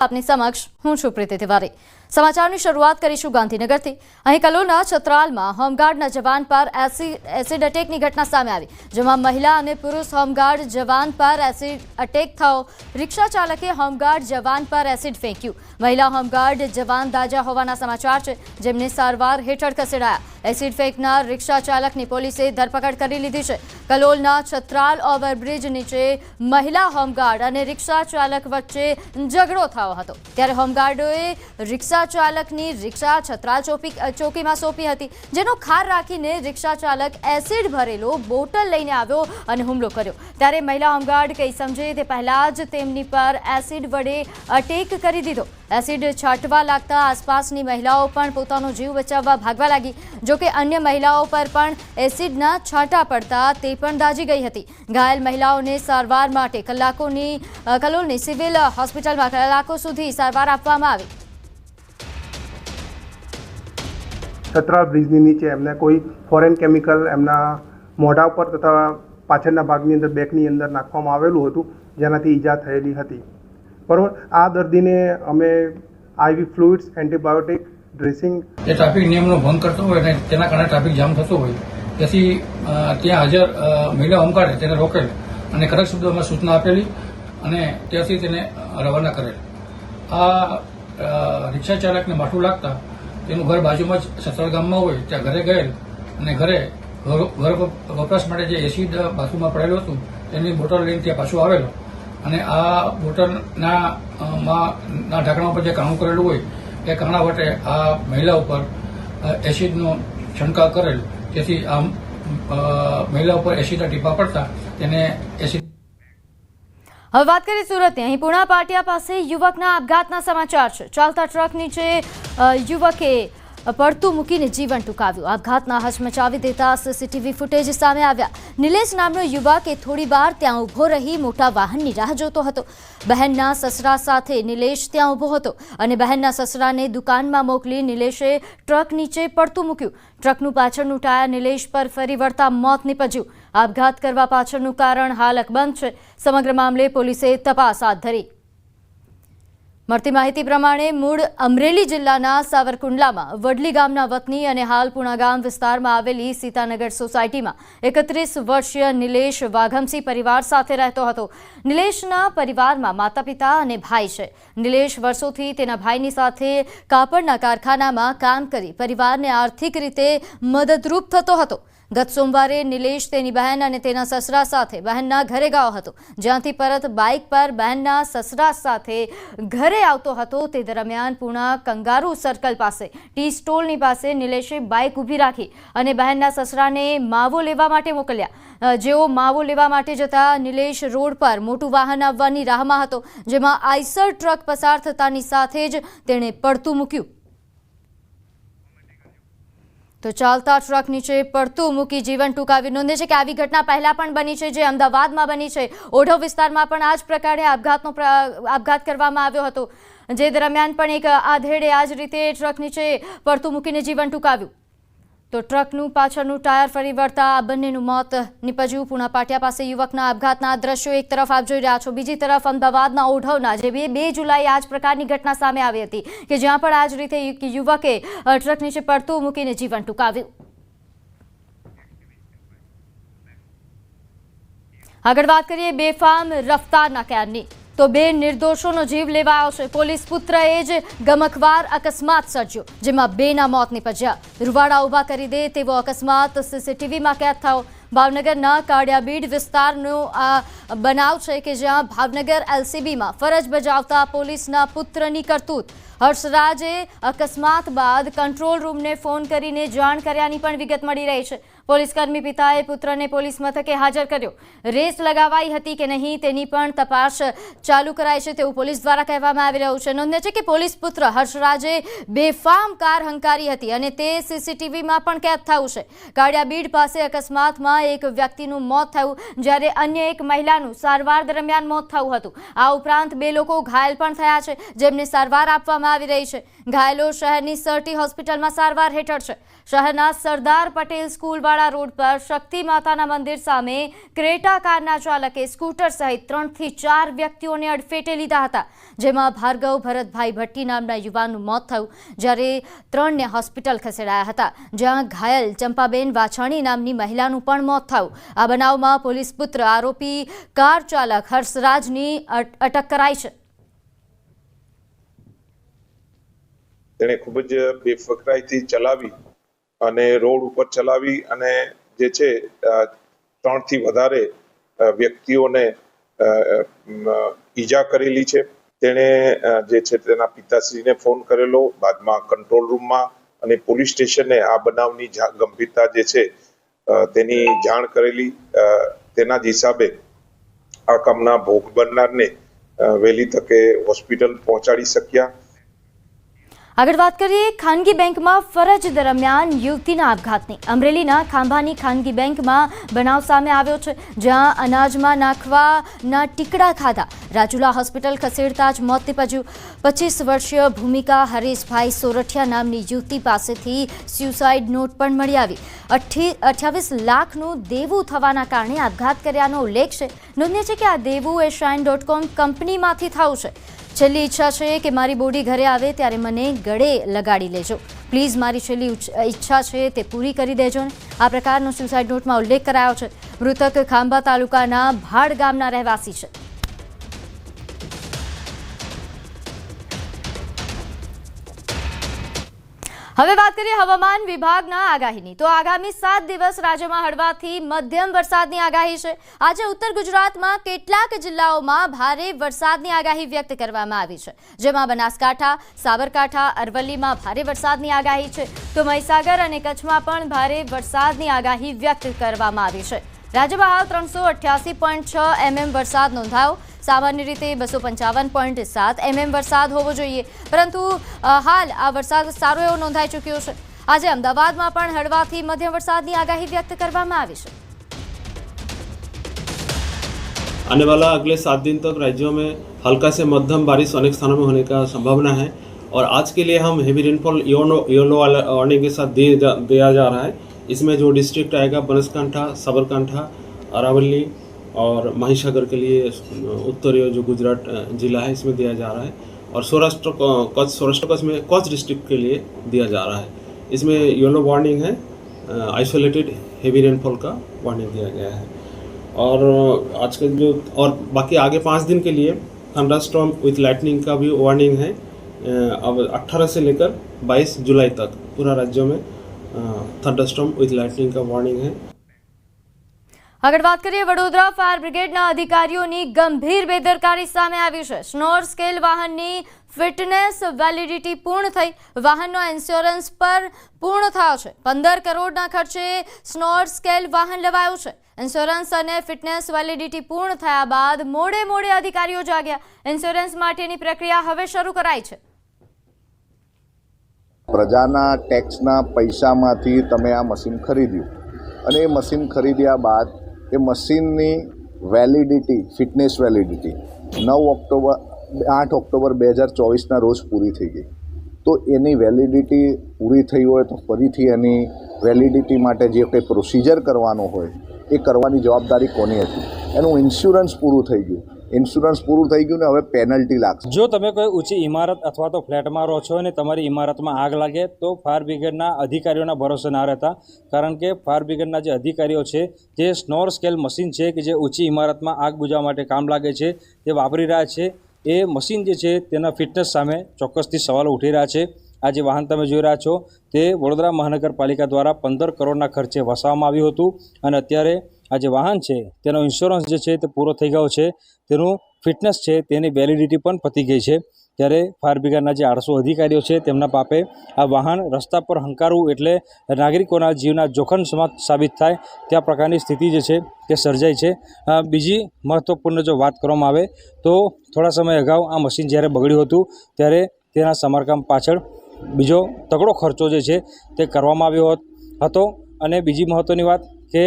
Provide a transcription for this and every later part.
આપની સમક્ષ હું છું પ્રીતિ તિવારી। સમાચારની શરૂઆત કરીશું ગાંધીનગરથી। અહીં કલોલના છત્રાલમાં હોમગાર્ડના જવાન પર એસિડ અટેકની ઘટના સામે આવી, જેમાં મહિલા અને પુરુષ હોમગાર્ડ જવાન પર એસિડ અટેક થયો। રિક્ષા ચાલકે હોમગાર્ડ જવાન પર એસિડ ફેંક્યું। મહિલા હોમગાર્ડ જવાન દાઝા હોવાના સમાચાર છે, જેમને સારવાર હેઠળ ખસેડાયા। એસિડ ફેંકનાર રિક્ષા ચાલકની પોલીસે ધરપકડ કરી લીધી છે। કલોલના છત્રાલ ઓવરબ્રિજ નીચે મહિલા હોમગાર્ડ અને રિક્ષા ચાલક વચ્ચે ઝઘડો થયો હતો, ત્યારે હોમગાર્ડોએ રિક્ષા ચાલકની રિક્ષા છત્રાલ ચોકીમાં સોંપી હતી, જેનો ખાર રાખીને રિક્ષા ચાલક એસિડ ભરેલો બોટલ લઈને આવ્યો અને હુમલો કર્યો। ત્યારે મહિલા હોમગાર્ડ કંઈ સમજે તે પહેલા જ તેમની પર એસિડ વડે અટેક કરી દીધો। એસિડ છાંટવા લાગતા આસપાસની મહિલાઓ પણ પોતાનો જીવ બચાવવા ભાગવા લાગી। જોકે અન્ય મહિલાઓ પર પણ એસિડના છાંટા પડતા તે પણ દાઝી ગઈ હતી। ઘાયલ મહિલાઓને સારવાર માટે કલોલની સિવિલ હોસ્પિટલમાં કલાકો સુધી સારવાર આપવામાં આવી। છત્રાલ બ્રિજની નીચે એમને કોઈ ફોરેન કેમિકલ એમના મોઢા ઉપર તથા પાછળના ભાગની અંદર બેકની અંદર નાખવામાં આવેલું હતું, જેનાથી ઈજા થયેલી હતી। બરાબર, આ દર્દીને અમે આઈવી ફ્લુઇડ્સ, એન્ટીબાયોટિક, ડ્રેસિંગ, જે ટ્રાફિક નિયમનો ભંગ કરતો હોય અને તેના કારણે ટ્રાફિક જામ થતો હોય, તેથી ત્યાં હાજર મહિલા હોમગાર્ડે તેને રોકેલ અને કડક શબ્દોમાં સૂચના આપેલી અને ત્યાંથી તેને રવાના કરેલ। આ રિક્ષા ચાલકને માઠું લાગતા તેનું ઘર બાજુમાં જ સસરાળ ગામમાં હોય, ત્યાં ઘરે ગયેલ અને ઘર વપરાશ માટે જે એસિડ બાથરૂમમાં પડેલું હતું તેની બોટલ લઈને ત્યાં પાછું આવેલો અને આ બોટલના ઢાંકણા ઉપર જે કાણું કરેલું હોય એ કાણા વટે આ મહિલા ઉપર એસિડનો છંટકાવ કરેલ, જેથી આ મહિલા ઉપર એસિડના ટીપા પડતા તેને એસિડ। હવે વાત કરીએ સુરતની। અહીં પુણા પાટિયા પાસે યુવકના આપઘાતના સમાચાર છે। ચાલતા ટ્રક નીચે યુવકે પડતું મૂકીને જીવન ટૂંકાવ્યું। આપઘાતના હચમચાવી દેતા સીસીટીવી ફૂટેજ સામે આવ્યા। નિલેશ નામનો યુવક થોડી વાર ત્યાં ઊભો રહી મોટા વાહનની રાહ જોતો હતો। બહેનના સસરા સાથે નિલેશ ત્યાં ઊભો હતો અને બહેનના સસરાને દુકાનમાં મોકલી નિલેશે ટ્રક નીચે પડતું મૂક્યું। ટ્રકનું પાછળનું ટાયર નિલેશ પર ફરી વળતા મોત નીપજ્યું। આપઘાત કરવા પાછળનું કારણ હાલ અકબંધ છે। સમગ્ર મામલે પોલીસે તપાસ હાથ ધરી। મળતી માહિતી પ્રમાણે મૂળ અમરેલી જિલ્લાના સાવરકુંડલામાં વડલી ગામના વતની અને હાલ પુણા ગામ વિસ્તારમાં આવેલી સીતાનગર સોસાયટીમાં 31 વર્ષીય નિલેશ વાઘમસિંહ પરિવાર સાથે રહેતો હતો। નિલેશના પરિવારમાં માતા પિતા અને ભાઈ છે। નિલેશ વર્ષોથી તેના ભાઈની સાથે કાપડના કારખાનામાં કામ કરી પરિવારને આર્થિક રીતે મદદરૂપ થતો હતો। ગત સોમવારે નિલેશ તેની બહેન અને તેના સસરા સાથે બહેનના ઘરે ગયો હતો, જ્યાંથી પરત બાઇક પર બહેનના સસરા સાથે ઘરે આવતો હતો। તે દરમિયાન પુણા કંગારુ સર્કલ પાસે ટી સ્ટોલની પાસે નિલેશે બાઇક ઊભી રાખી અને બહેનના સસરાને માવો લેવા માટે મોકલ્યા। જેઓ માવો લેવા માટે જતા નિલેશ રોડ પર મોટું વાહન આવવાની રાહમાં હતો, જેમાં આઈસર ટ્રક પસાર થતાની સાથે જ તેણે પડતું મૂક્યું। તો ચાલતા ટ્રક નીચે પડતું મૂકી જીવન ટૂંકાવ્યું। નોંધે છે કે આવી ઘટના પહેલા પણ બની છે, જે અમદાવાદમાં બની છે। ઓઢવ વિસ્તારમાં પણ આ જ પ્રકારે આપઘાત કરવામાં આવ્યો હતો, જે દરમિયાન પણ એક આધેડે આ જ રીતે ટ્રક નીચે પડતું મૂકીને જીવન ટૂંકાવ્યું। તો ટ્રકનું પાછળનું ટાયર ફરી વળતા આ બંનેનું મોત નીપજ્યું। પુણા પાટિયા પાસે યુવકના આપઘાતના દ્રશ્યો એક તરફ આપ જોઈ રહ્યા છો, બીજી તરફ અમદાવાદના ઓઢવના જે 2 જુલાઈ આ જ પ્રકારની ઘટના સામે આવી હતી, કે જ્યાં પણ આ જ રીતે યુવકે ટ્રક નીચે પડતું મૂકીને જીવન ટૂંકાવ્યું। આગળ વાત કરીએ બેફામ રફતારના કેરની। તો 2 નિર્દોષોનો જીવ લેવાયો છે। પોલીસ પુત્રએ જ ગમખવાર અકસ્માત સર્જ્યો, જેમાં 2ના મોત નીપજ્યા। રૂવાડા ઊભા કરી દે તેવો અકસ્માત સીસીટીવીમાં કેદ થયો। ભાવનગરના કાળિયાબીડ વિસ્તારનો આ બનાવ છે, કે જ્યાં ભાવનગર એલસીબીમાં ફરજ બજાવતા પોલીસના પુત્રની કરતૂત। હર્ષરાજે અકસ્માત બાદ કંટ્રોલ રૂમને ફોન કરીને જાણ કર્યાની પણ વિગત મળી રહી છે। પોલીસકર્મી પિતાએ પુત્રને પોલીસ મથકે હાજર કર્યો। રેસ લગાવાઈ હતી કે નહીં તેની પણ તપાસ ચાલુ કરાઈ છે, તેવું પોલીસ દ્વારા કહેવામાં આવી રહ્યું છે। નોંધે છે કે પોલીસ પુત્ર હર્ષરાજે બેફામ કાર હંકારી હતી અને તે સીસીટીવીમાં પણ કેદ થયું છે। કાળિયાબીડ પાસે અકસ્માતમાં એક વ્યક્તિનું મોત થયું, જ્યારે અન્ય એક મહિલાનું સારવાર દરમિયાન મોત થયું હતું। આ ઉપરાંત 2 લોકો ઘાયલ પણ થયા છે, જેમને સારવાર આપવામાં આવી રહી છે। ઘાયલો શહેરની સરટી હોસ્પિટલમાં સારવાર હેઠળ છે। શહેરના સરદાર પટેલ સ્કૂલવાળા લુણાવાડા રોડ પર શક્તિ માતાના મંદિર સામે ક્રેટા કારના ચાલકે સ્કૂટર સહિત 3 થી 4 વ્યક્તિઓને અડફેટે લીધા હતા, જેમાં ભાર્ગવ ભરતભાઈ ભટ્ટી નામના યુવાનનું મોત થયું, જ્યારે 3ને હોસ્પિટલ ખસેડાયા હતા, જ્યાં ઘાયલ ચંપાબેન વાછાણી નામની મહિલાનું પણ મોત થયું। આ બનાવમાં પોલીસ પુત્ર આરોપી કાર ચાલક હર્ષરાજની અટક કરાઈ છે। તેણે ખૂબ જ બેફકરાઈથી ચલાવી અને રોડ ઉપર ચલાવી અને જે છે 3 થી વધારે વ્યક્તિઓને ઈજા કરેલી છે। તેણે જે છે તેના પિતાશ્રીને ફોન કરેલો, બાદમાં કંટ્રોલ રૂમમાં અને પોલીસ સ્ટેશને આ બનાવની ગંભીરતા જે છે તેની જાણ કરેલી। તેના જ હિસાબે આ કામના ભોગ બનનારને વહેલી તકે હોસ્પિટલ પહોંચાડી શક્યા। આગળ વાત કરીએ ખાનગી બેંકમાં ફરજ દરમિયાન યુવતીના આપઘાતની। અમરેલીના ખાંભાની ખાનગી બેંકમાં બનાવ સામે આવ્યો છે, જ્યાં અનાજમાં નાખવાના ટીકડા ખાધા રાજુલા હોસ્પિટલ ખસેડતા જ મોત નીપજ્યું। 25 વર્ષીય ભૂમિકા હરેશભાઈ સોરઠિયા નામની યુવતી પાસેથી સ્યુસાઇડ નોટ પણ મળી આવી। 28 લાખનું દેવું થવાના કારણે આપઘાત કર્યાનો ઉલ્લેખ છે। નોંધનીય છે કે આ દેવું એ shine.com કંપનીમાંથી થયું છે। છેલ્લી ઈચ્છા છે કે મારી બોડી ઘરે આવે ત્યારે મને ગળે લગાડી લેજો, પ્લીઝ મારી છેલ્લી ઈચ્છા છે તે પૂરી કરી દેજો ને। આ પ્રકારનો સ્યુસાઇડ નોટમાં ઉલ્લેખ કરાયો છે। મૃતક ખાંભા તાલુકાના ભાડ ગામના રહેવાસી છે। હવે વાત કરીએ હવામાન વિભાગના આગાહીની। તો આગામી 7 દિવસ રાજ્યમાં હળવાથી મધ્યમ વરસાદની આગાહી છે। આજે ઉત્તર ગુજરાતમાં કેટલાક જિલ્લાઓમાં ભારે વરસાદની આગાહી વ્યક્ત કરવામાં આવી છે, જેમાં બનાસકાંઠા, સાબરકાંઠા, અરવલ્લીમાં ભારે વરસાદની આગાહી છે, તો મહીસાગર અને કચ્છમાં પણ ભારે વરસાદની આગાહી વ્યક્ત કરવામાં આવી છે। રાજ્યમાં હાલ 388.6 mm વરસાદ નોંધાયો। સામાન્ય રીતે 255.7 mm વરસાદ હોવો જોઈએ, પરંતુ હાલ આ વરસાદ સારો એવો નોંધાઈ ચૂક્યો છે। આજે અમદાવાદમાં પણ હળવાથી મધ્યમ વરસાદની આગાહી વ્યક્ત કરવામાં આવી છે। आने वाला अगले 7 दिन तक राज्यों में हल्का से मध्यम बारिश अनेक स्थानों में होने का संभावना है, और आज के लिए हम हेवी रेनफॉल येलो वार्निंग के साथ दिया जा रहा है। इसमें जो डिस्ट्रिक्ट आएगा बनासकांठा, साबरकांठा, अरावली और महिसागर के लिए उत्तरीय जो गुजरात जिला है इसमें दिया जा रहा है, और सौराष्ट्र कच्छ में कच्छ डिस्ट्रिक्ट के लिए दिया जा रहा है। इसमें येलो वार्निंग है, आइसोलेटेड हेवी रेनफॉल का वार्निंग दिया गया है। और आज के जो और बाकी आगे 5 दिन के लिए थंडरस्टॉर्म विथ लाइटनिंग का भी वार्निंग है। अब 18 से लेकर 22 जुलाई तक पूरा राज्य में थंडरस्टॉर्म विथ लाइटनिंग का वार्निंग है। આગળ વાત કરીએ વડોદરા ફાયર બ્રિગેડના અધિકારીઓની ગંભીર બેદરકારી સામે આવી છે। સ્નોર સ્કેલ વાહનની ફિટનેસ વેલિડિટી પૂર્ણ થઈ, વાહનનો ઇન્સ્યોરન્સ પર પૂર્ણ થયો છે। 15 કરોડના ખર્ચે સ્નોર સ્કેલ વાહન લેવાયું છે। ઇન્સ્યોરન્સ અને ફિટનેસ વેલિડિટી પૂર્ણ થયા બાદ મોડે અધિકારીઓ જાગ્યા। ઇન્સ્યોરન્સ માટેની પ્રક્રિયા હવે શરૂ કરાઈ છે। પ્રજાના ટેક્સના પૈસામાંથી તમે આ મશીન ખરીદ્યું, અને એ મશીન ખરીદ્યા બાદ એ મશીનની વેલિડિટી, ફિટનેસ વેલિડિટી 8 ઓક્ટોબર 2024ના રોજ પૂરી થઈ ગઈ। તો એની વેલિડિટી પૂરી થઈ હોય તો ફરીથી એની વેલિડિટી માટે જે કંઈ પ્રોસિજર કરવાનો હોય એ કરવાની જવાબદારી કોની હતી? એનું ઇન્સ્યોરન્સ પૂરું થઈ ગયું। ઇન્સ્યોરન્સ પૂરું થઈ ગયું ને હવે પેનલ્ટી લાગશે। જો તમે કોઈ ઊંચી ઇમારત અથવા તો ફ્લેટમાં રહો છો અને તમારી ઇમારતમાં આગ લાગે તો ફાયર બ્રિગેડના અધિકારીઓના ભરોસે ના રહેતા, કારણ કે ફાયર બ્રિગેડના જે અધિકારીઓ છે જે સ્નોર સ્કેલ મશીન છે કે જે ઊંચી ઇમારતમાં આગ બુઝાવવા માટે કામ લાગે છે તે વાપરી રહ્યા છે। એ મશીન જે છે તેના ફિટનેસ સામે ચોક્કસથી સવાલો ઉઠી રહ્યા છે। આ જે વાહન તમે જોઈ રહ્યા છો તે વડોદરા મહાનગરપાલિકા દ્વારા 15 કરોડના ખર્ચે વસાવવામાં આવ્યું હતું, અને અત્યારે આ જે વાહન છે તેનો ઇન્સ્યોરન્સ જે છે તે પૂરો થઈ ગયો છે, તેનું ફિટનેસ છે તેની વેલિડિટી પણ પતી ગઈ છે। ત્યારે ફાયર બ્રિગેડના જે 800 અધિકારીઓ છે તેમના પાપે આ વાહન રસ્તા પર હંકારવું એટલે નાગરિકોના જીવના જોખમ સાબિત થાય ત્યાં પ્રકારની સ્થિતિ જે છે તે સર્જાઈ છે। બીજી મહત્ત્વપૂર્ણ જો વાત કરવામાં આવે તો થોડા સમય અગાઉ આ મશીન જ્યારે બગડ્યું હતું ત્યારે તેના સમારકામ પાછળ બીજો તગડો ખર્ચો જે છે તે કરવામાં આવ્યો હતો। અને બીજી મહત્ત્વની વાત કે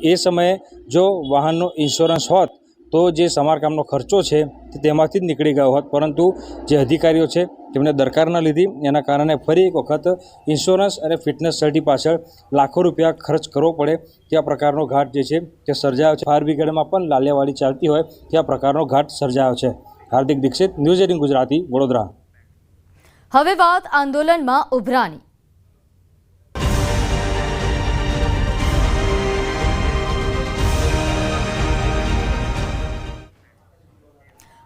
એ સમયે જો વાહનનો ઇન્સ્યોરન્સ હોત તો જે સમારકામનો ખર્ચો છે તે તેમાંથી જ નીકળી ગયો હોત, પરંતુ જે અધિકારીઓ છે તેમને દરકાર ન લીધી, એના કારણે ફરી એક વખત ઇન્સ્યોરન્સ અને ફિટનેસ સર્ટી પાછળ લાખો રૂપિયા ખર્ચ કરવો પડે ત્યાં પ્રકારનો ઘાટ જે છે તે સર્જાયો છે. ફાયર બ્રિગેડમાં પણ લાલિયાવાડી ચાલતી હોય ત્યાં પ્રકારનો ઘાટ સર્જાયો છે. હાર્દિક દીક્ષિત, ન્યૂઝ 18 ગુજરાતી, વડોદરા. હવે વાત આંદોલનમાં ઉભરાની.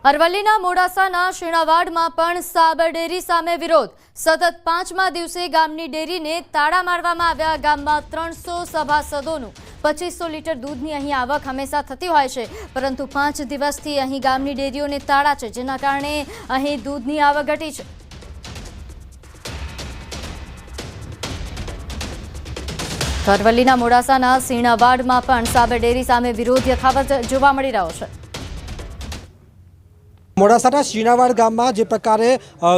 અરવલ્લીના મોડાસાના શીણાવાડમાં પણ સાબર ડેરી સામે વિરોધ. સતત 5મા દિવસે ગામની ડેરીને તાળા મારવામાં આવ્યા. ગામમાં 300 સભાસદોનું 2500 લીટર દૂધની અહીં આવક હંમેશા થતી હોય છે, પરંતુ 5 દિવસથી અહીં ગામની ડેરીઓને તાળા છે, જેના કારણે અહીં દૂધની આવક ઘટી છે. અરવલ્લીના મોડાસાના શીણાવાડમાં પણ સાબર ડેરી સામે વિરોધ યથાવત જોવા મળી રહ્યો છે. મોડાસાના શીણાવાડ ગામમાં જે પ્રકારે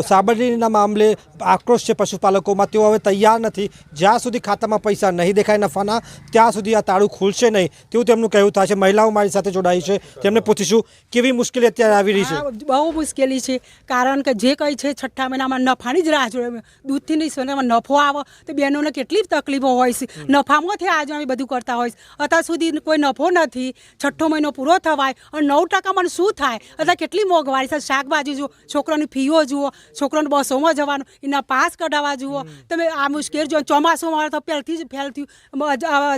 સાબર ડેરીના મામલે આક્રોશ છે પશુપાલકોમાં, તેઓ હવે તૈયાર નથી. જ્યાં સુધી ખાતામાં પૈસા નહીં દેખાય નફાના, ત્યાં સુધી આ તાળું ખુલશે નહીં તેવું તેમનું કહેવું થાય છે. મહિલાઓ મારી સાથે જોડાઈ છે, તેમને પૂછીશું કેવી મુશ્કેલી અત્યારે આવી રહી છે. બહુ મુશ્કેલી છે, કારણ કે જે કંઈ છે 6ઠ્ઠા મહિનામાં નફાની જ રાહ જોઈએ. દૂધથી નહીં સોનામાં નફો આવે તો બહેનોને કેટલી તકલીફો હોય છે. નફામાંથી આજે અમે બધું કરતા હોય છે. અત્યાર સુધી કોઈ નફો નથી. 6ઠ્ઠો મહિનો પૂરો થવાય અને 9% શું થાય? અત્યારે કેટલી મોંઘવારી છે. શાકભાજી જુઓ, છોકરાની ફીઓ જુઓ, છોકરાને બસોમાં જવાનું, એના પાસ કઢાવવા જુઓ. તમે આ મુશ્કેલ જો ચોમાસુમાં તો પહેલથી જ ફેલથી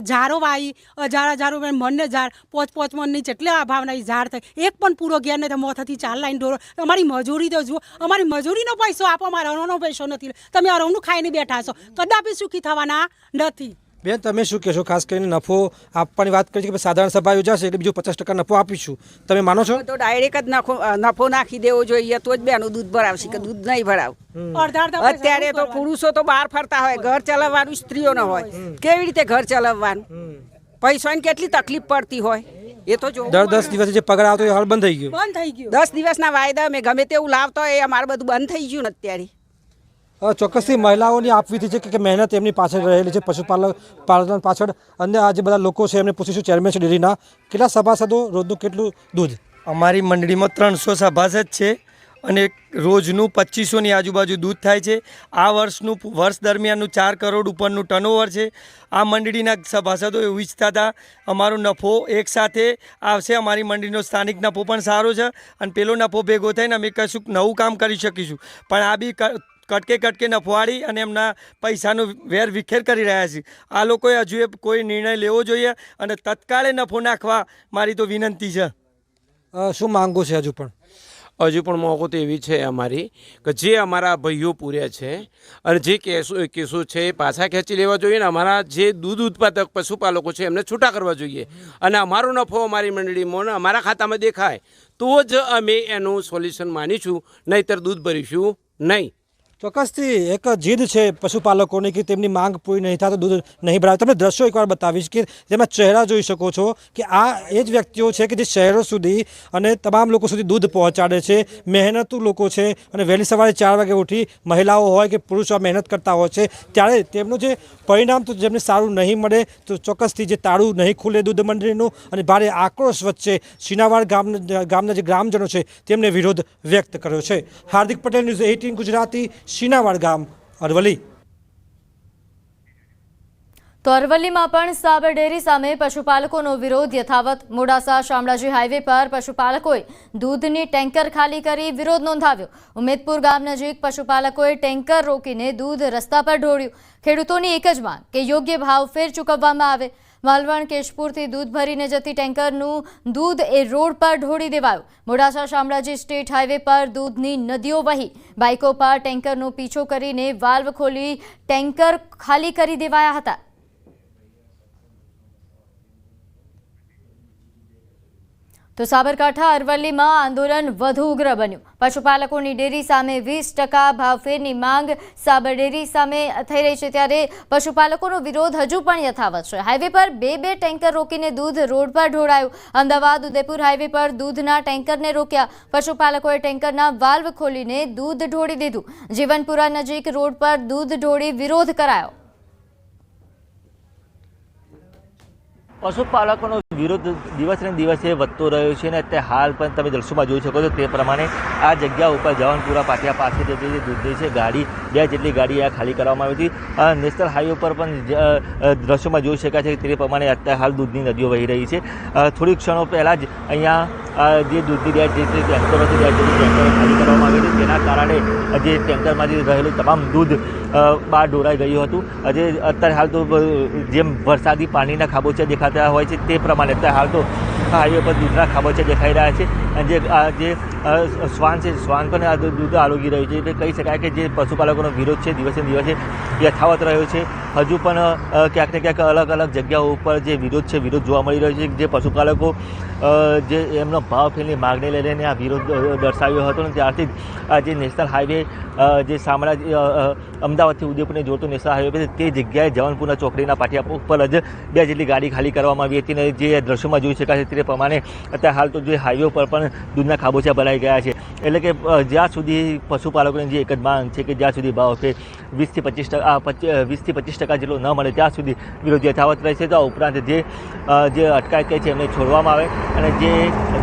ઝારો વાવી, હજારો મનને ઝાડ 5 મનની જેટલી આ ભાવના ઝાડ થાય, એક પણ પૂરો ઘેર નહીં. મોથાથી 4 લાઈન ઢોરો. અમારી મજૂરી તો જુઓ, અમારી મજૂરીનો પૈસો આપો, અમારે અરવનો પૈસો નથી. તમે અરવનું ખાઈને બેઠા છો, કદાપી સુખી થવાના નથી. બેન, તમે શું કહેશો? ખાસ કરીને નફો આપવાની વાત કરી છે કે સાધારણ સભા યોજાશે એટલે બીજું 50% નફો આપીશું, તમે માનો છો? તો ડાયરેક્ટ જ નફો નાખી દેવો જોઈએ, તો જ બેનું દૂધ ભરાવશે, કે દૂધ નહીં ભરાવ. અત્યારે તો પુરુષો તો બહાર ફરતા હોય, ઘર ચલાવવાનું સ્ત્રીઓને હોય. કેવી રીતે ઘર ચલાવવાનું? પૈસાની કેટલી તકલીફ પડતી હોય એ તો જો. 10 દિવસે જે પગાર આવતો એ હાલ બંધ થઈ ગયો. 10 દિવસના વાયદા અમે ગમે તેવું લાવતો હોય, એ અમારે બધું બંધ થઈ ગયું ને અત્યારે. ચોક્કસથી મહિલાઓની આપવીતી છે કે મહેનત એમની પાછળ રહેલી છે, પશુપાલન પાછળ. અને આ જે બધા લોકો છે એમને પૂછીશું, ચેરમેન છે ડેરીના, કેટલા સભાસદો, રોજનું કેટલું દૂધ? અમારી મંડળીમાં 300 સભાસદ છે અને રોજનું 2500ની આજુબાજુ દૂધ થાય છે. આ વર્ષ દરમિયાનનું 4 કરોડ ઉપરનું ટર્નઓવર છે. આ મંડળીના સભાસદો એવું ઈચ્છતા હતા અમારો નફો એકસાથે આવશે, અમારી મંડળીનો સ્થાનિક નફો પણ સારો છે અને પેલો નફો ભેગો થઈને અમે કશું નવું કામ કરી શકીશું. પણ આ બી કટકે નફવાળી અને એમના પૈસાનો વેર વિખેર કરી રહ્યા છે. આ લોકોએ હજુ કોઈ નિર્ણય લેવો જોઈએ અને તત્કાળે નફો નાખવા મારી તો વિનંતી છે. શું માંગો છે? હજુ પણ મોંઘો તો એવી છે અમારી કે જે અમારા ભાઈઓ પૂર્યા છે અને જે કેસો છે એ પાછા ખેંચી લેવા જોઈએ ને અમારા જે દૂધ ઉત્પાદક પશુપાલકો છે એમને છૂટા કરવા જોઈએ અને અમારો નફો અમારી મંડળીમાં ને અમારા ખાતામાં દેખાય તો જ અમે એનું સોલ્યુશન માનીશું, નહીંતર દૂધ ભરીશું નહીં. ચોક્કસથી એક જીદ છે પશુપાલકોની કે તેમની માંગ પૂરી નહીં થાય તો દૂધ નહીં ભરાવે. તમને દ્રશ્યો એકવાર બતાવીશ કે તેમાં ચહેરા જોઈ શકો છો કે આ એ જ વ્યક્તિઓ છે કે જે શહેરો સુધી અને તમામ લોકો સુધી દૂધ પહોંચાડે છે. મહેનતુ લોકો છે અને વહેલી સવારે 4 વાગે ઉઠી મહિલાઓ હોય કે પુરુષો મહેનત કરતા હોય છે, ત્યારે તેમનું જે પરિણામ તો જેમને સારું નહીં મળે તો ચોક્કસથી જે તાળું નહીં ખુલે દૂધ મંડળીનું અને ભારે આક્રોશ વચ્ચે શીણાવાડ ગામના જે ગ્રામજનો છે તેમને વિરોધ વ્યક્ત કર્યો છે. હાર્દિક પટેલ, ન્યૂઝ 18 ગુજરાતી, શીણાવાડ ગામ, અરવલ્લી. તો અરવલ્લીમાં પણ સાબર ડેરી સામે પશુપાલકોનો વિરોધ યથાવત. મોડાસા શામળાજી હાઈવે પર પશુપાલકોએ દૂધની ટેન્કર ખાલી કરી વિરોધ નોંધાવ્યો. ઉમેદપુર ગામ નજીક પશુપાલકોએ ટેન્કર રોકીને દૂધ રસ્તા પર ઢોળ્યું. ખેડૂતોની એક જ માંગ કે યોગ્ય ભાવ ફેર ચૂકવવામાં આવે. માલવણ કેશપુરથી દૂધ ભરીને જતી ટેન્કરનું દૂધ એ રોડ પર ઢોળી દેવાયું. મોડાસા શામળાજી સ્ટેટ હાઈવે પર દૂધની નદીઓ વહી. બાઇકો પર ટેન્કરનો પીછો કરીને વાલ્વ ખોલી ટેન્કર ખાલી કરી દેવાયા હતા. તો સાબરકાંઠા અરવલ્લીમાં આંદોલન વધુ ઉગ્ર બન્યું. પશુપાલકોની ડેરી સામે 20% ભાવફેરની માંગ સાબર ડેરી સામે થઈ રહી છે, ત્યારે પશુપાલકોનો વિરોધ હજુ પણ યથાવત છે. હાઈવે પર બે ટેન્કર રોકીને દૂધ રોડ પર ઢોળાયું. અમદાવાદ ઉદયપુર હાઈવે પર દૂધના ટેન્કરને રોક્યા. પશુપાલકોએ ટેન્કરના વાલ્વ ખોલીને દૂધ ઢોળી દીધું. જીવનપુરા નજીક રોડ પર દૂધ ઢોળી વિરોધ કરાયો. પશુપાલકોનો વિરોધ દિવસે ને દિવસે વધતો રહ્યો છે અને અત્યારે હાલ પણ તમે દ્રશ્યોમાં જોઈ શકો છો તે પ્રમાણે આ જગ્યા ઉપર જવાનપુરા પાટિયા પાસે જે દૂધની છે ગાડી 2 જેટલી ગાડી આ ખાલી કરવામાં આવી હતી. નેશનલ હાઈવે પર પણ દ્રશ્યોમાં જોઈ શકાય છે તે પ્રમાણે અત્યારે હાલ દૂધની નદીઓ વહી રહી છે. થોડીક ક્ષણો પહેલાં જ અહીંયા જે દૂધની 2 જેટલી ટેન્કરો હતી 2 જેટલી ટેન્કરો ખાલી કરવામાં આવી હતી. તેના કારણે જે ટેન્કરમાંથી રહેલું તમામ દૂધ બહાર ઢોળાઈ ગયું હતું. અત્યારે હાલ તો જેમ વરસાદી પાણીના ખાબોચિયા દેખાતા હોય છે તે પ્રમાણે અત્યારે હાલ તો હાઈવે પર દૂધના ખાબોચિયા દેખાઈ રહ્યા છે. અને જે શ્વાન છે શ્વાન પણ આ દૂધ આરોગી રહ્યું છે. એટલે કહી શકાય કે જે પશુપાલકોનો વિરોધ છે દિવસે દિવસે યથાવત રહ્યો છે. હજુ પણ ક્યાંક ને ક્યાંક અલગ અલગ જગ્યાઓ ઉપર જે વિરોધ છે વિરોધ જોવા મળી રહ્યો છે. જે પશુપાલકો જે એમનો ભાવ ફેરની માગણી લઈને આ વિરોધ દર્શાવ્યો હતો ને ત્યારથી જ જે નેશનલ હાઈવે જે શામળા અમદાવાદથી ઉદયપુરને જોડતો નેશનલ હાઈવે છે તે જગ્યાએ જવાનપુરના ચોકડીના પાટિયા ઉપર જ 2 જેટલી ગાડી ખાલી કરવામાં આવી હતી. અને જે દ્રશ્યોમાં જોઈ શકાય છે તે પ્રમાણે અત્યારે હાલ તો જે હાઈવે ઉપર પણ દૂધના ખાબોચિયા ભરાઈ ગયા છે. એટલે કે જ્યાં સુધી પશુપાલકોની જે એક જ માંગ છે કે જ્યાં સુધી ભાવ ફેર 20 થી 25% જેટલો ન મળે ત્યાં સુધી વિરોધ યથાવત રહેશે. તો આ ઉપરાંત જે અટકાયત છે એમને છોડવામાં આવે અને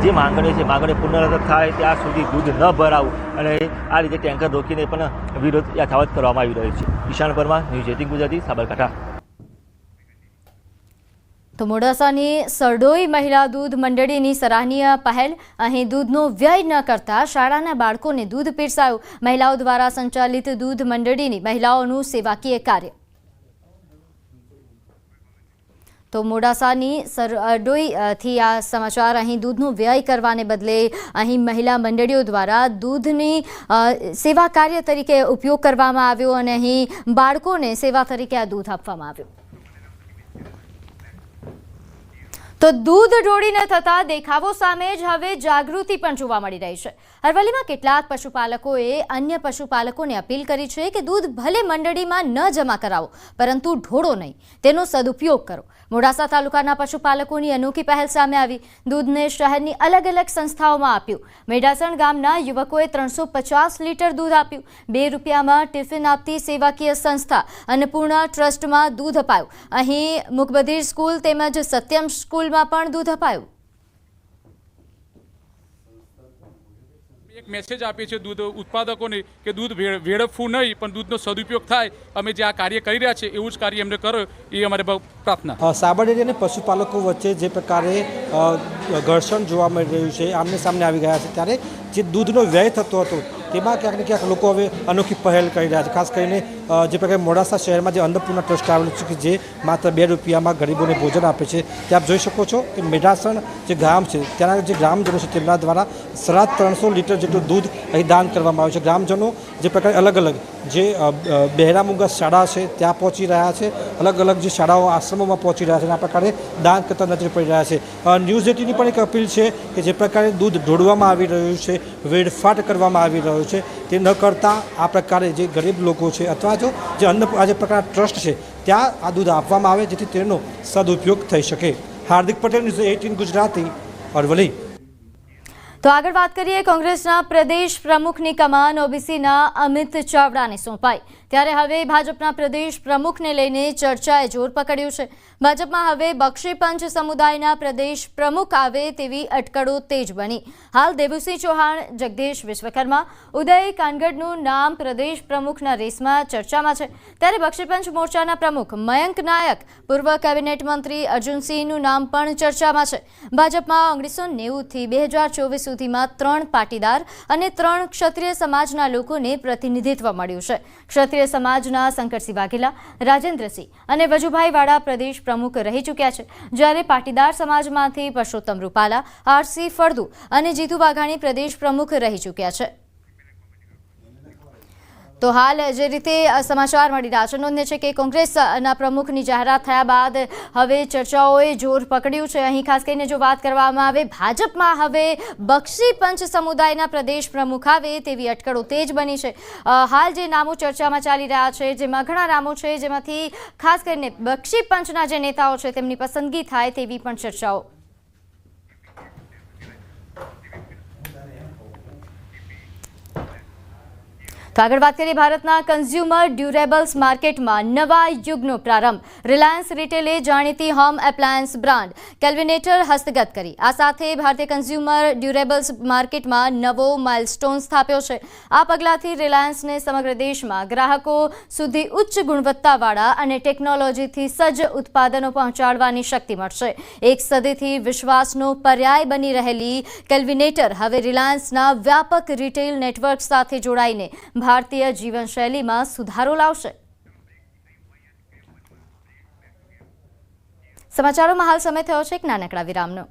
જે માંગણીઓ છે માંગણીઓ પૂર્ણ થાય ત્યાં સુધી દૂધ ન ભરાવું અને આ રીતે ટેન્કર રોકીને પણ વિરોધ યથાવત કરવામાં આવી રહ્યો છે. ઈશાન પરમાર, ન્યૂઝ 18 ગુજરાતી, સાબરકાંઠા. તો મોડાસાની સરડોઈ મહિલા દૂધ મંડળીની સરાહનીય પહેલ. અહીં દૂધનો વ્યય ન કરતા શાળાના બાળકોને દૂધ પીરસાયું. મહિલાઓ દ્વારા સંચાલિત દૂધ મંડળીની મહિલાઓનું સેવાકીય કાર્ય. તો મોડાસાની સરડોઈથી આ સમાચાર. અહીં દૂધનો વ્યય કરવાને બદલે અહીં મહિલા મંડળીઓ દ્વારા દૂધની સેવા કાર્ય તરીકે ઉપયોગ કરવામાં આવ્યો અને અહીં બાળકોને સેવા તરીકે આ દૂધ આપવામાં આવ્યું. તો દૂધ ઢોળીને થતા દેખાવો સામે જ હવે જાગૃતિ પણ જોવા મળી રહી છે. અરવલ્લીમાં કેટલાક પશુપાલકોએ અન્ય પશુપાલકોને અપીલ કરી છે કે દૂધ ભલે મંડળીમાં ન જમા કરાવો પરંતુ ઢોળો નહીં, તેનો સદુપયોગ કરો. મોડાસા તાલુકાના પશુપાલકોની અનોખી પહેલ સામે આવી. દૂધને શહેરની અલગ અલગ સંસ્થાઓમાં આપ્યું. મેઢાસણ ગામના યુવકોએ 350 લીટર દૂધ આપ્યું. 2 રૂપિયામાં ટિફિન આપતી સેવાકીય સંસ્થા અન્નપૂર્ણા ટ્રસ્ટમાં દૂધ અપાયું. અહીં મુકબધીર સ્કૂલ તેમજ સત્યમ સ્કૂલમાં પણ દૂધ અપાયું. એક મેસેજ આપીએ છીએ દૂધ ઉત્પાદકોને કે દૂધ વેડફવું નહીં પણ દૂધનો સદુપયોગ થાય. અમે જે આ કાર્ય કરી રહ્યા છે એવું જ કાર્ય એમને કરો એ અમારી પ્રાર્થના. સાબરડેરી અને પશુપાલકો વચ્ચે જે પ્રકારે ઘર્ષણ જોવા મળી રહ્યું છે, આમને સામને આવી ગયા છે, ત્યારે જે દૂધનો વ્યય થતો હતો તેમાં ક્યાંક ને ક્યાંક લોકો હવે અનોખી પહેલ કરી રહ્યા છે. ખાસ કરીને જે પ્રકારે મોડાસા શહેરમાં જે અન્નપૂર્ણા ટ્રસ્ટ આવેલું છે કે જે માત્ર 2 રૂપિયામાં ગરીબોને ભોજન આપે છે, તે આપ જોઈ શકો છો કે મેઢાસણ જે ગામ છે ત્યાંના જે ગ્રામજનો છે તેમના દ્વારા 350 લીટર જેટલું દૂધ અહીં દાન કરવામાં આવ્યું છે. ગ્રામજનો જે પ્રકારે અલગ અલગ જે બહેરામુંગા શાળા છે ત્યાં પહોંચી રહ્યા છે, અલગ અલગ જે શાળાઓ આશ્રમોમાં પહોંચી રહ્યા છે અને આ પ્રકારે દાન કરતા નજરે પડી રહ્યા છે. ન્યૂઝ 18ની પણ એક અપીલ છે કે જે પ્રકારે દૂધ ઢોળવામાં આવી રહ્યું છે, વેડફાટ કરવામાં આવી રહ્યો છે, તે ન કરતાં આ પ્રકારે જે ગરીબ લોકો છે અથવા જો જે આ જે પ્રકારના ટ્રસ્ટ છે ત્યાં આ દૂધ આપવામાં આવે જેથી તેનો સદુપયોગ થઈ શકે. હાર્દિક પટેલ, ન્યૂઝ 18 ગુજરાતી, અરવલ્લી. તો આગળ વાત કરીએ. કોંગ્રેસના પ્રદેશ પ્રમુખની કમાન ઓબીસીના અમિત ચાવડાને સોંપાઈ. ત્યારે હવે ભાજપના પ્રદેશ પ્રમુખને લઈને ચર્ચાએ જોર પકડ્યું છે. ભાજપમાં હવે બક્ષીપંચ સમુદાયના પ્રદેશ પ્રમુખ આવે તેવી અટકળો તેજ બની. હાલ દેવુસિંહ ચૌહાણ, જગદીશ વિશ્વકર્મા, ઉદય કાનગડનું નામ પ્રદેશ પ્રમુખના રેસમાં ચર્ચામાં છે. ત્યારે બક્ષીપંચ મોરચાના પ્રમુખ મયંક નાયક, પૂર્વ કેબિનેટ મંત્રી અર્જુનસિંહનું નામ પણ ચર્ચામાં છે. ભાજપમાં 1990થી 2024 સુધીમાં 3 પાટીદાર અને 3 ક્ષત્રિય સમાજના લોકોને પ્રતિનિધિત્વ મળ્યું છે. ક્ષત્રિય સમાજના શંકરસિંહ વાઘેલા, રાજેન્દ્રસિંહ અને વજુભાઈ વાળા પ્રદેશ પ્રમુખ રહી ચૂક્યા છે. જ્યારે પાટીદાર સમાજમાંથી પરસોત્તમ રૂપાલા, આરસી ફળદુ અને જીતુ વાઘાણી પ્રદેશ પ્રમુખ રહી ચૂક્યા છે. તો હાલ જે રીતે સમાચાર મળી રહ્યા છે, નોંધ્ય છે કે કોંગ્રેસના પ્રમુખની જાહેરાત થયા બાદ હવે ચર્ચાઓએ જોર પકડ્યું છે. અહીં ખાસ કરીને જો વાત કરવામાં આવે, ભાજપમાં હવે બક્ષીપંચ સમુદાયના પ્રદેશ પ્રમુખ આવે તેવી અટકળો તેજ બની છે. હાલ જે નામો ચર્ચામાં ચાલી રહ્યા છે જેમાં ઘણા નામો છે, જેમાંથી ખાસ કરીને બક્ષીપંચના જે નેતાઓ છે તેમની પસંદગી થાય તેવી પણ ચર્ચાઓ. તો આગળ વાત કરીએ ભારતના કન્ઝ્યુમર ડ્યુરેબલ્સ માર્કેટમાં નવા યુગનો પ્રારંભ। રિલાયન્સ રિટેલે જાણીતી હોમ એપ્લાયન્સ બ્રાન્ડ કેલ્વિનેટર હસ્તગત કરી। આ સાથે ભારતીય કન્ઝ્યુમર ડ્યુરેબલ્સ માર્કેટમાં નવો માઇલસ્ટોન સ્થાપ્યો છે। આ પગલાંથી રિલાયન્સને સમગ્ર દેશમાં ગ્રાહકો સુધી ઉચ્ચ ગુણવત્તાવાળા અને ટેકનોલોજીથી સજ્જ ઉત્પાદનો પહોંચાડવાની શક્તિ મળશે। એક સદીથી વિશ્વાસનો પર્યાય બની રહેલી કેલ્વિનેટર હવે રિલાયન્સના વ્યાપક રિટેલ નેટવર્ક સાથે જોડાઈને ભારતીય જીવનશૈલીમાં સુધારો લાવશે। સમાચારોમાં હાલ સમય થયો છે એક નાનકડા વિરામનો।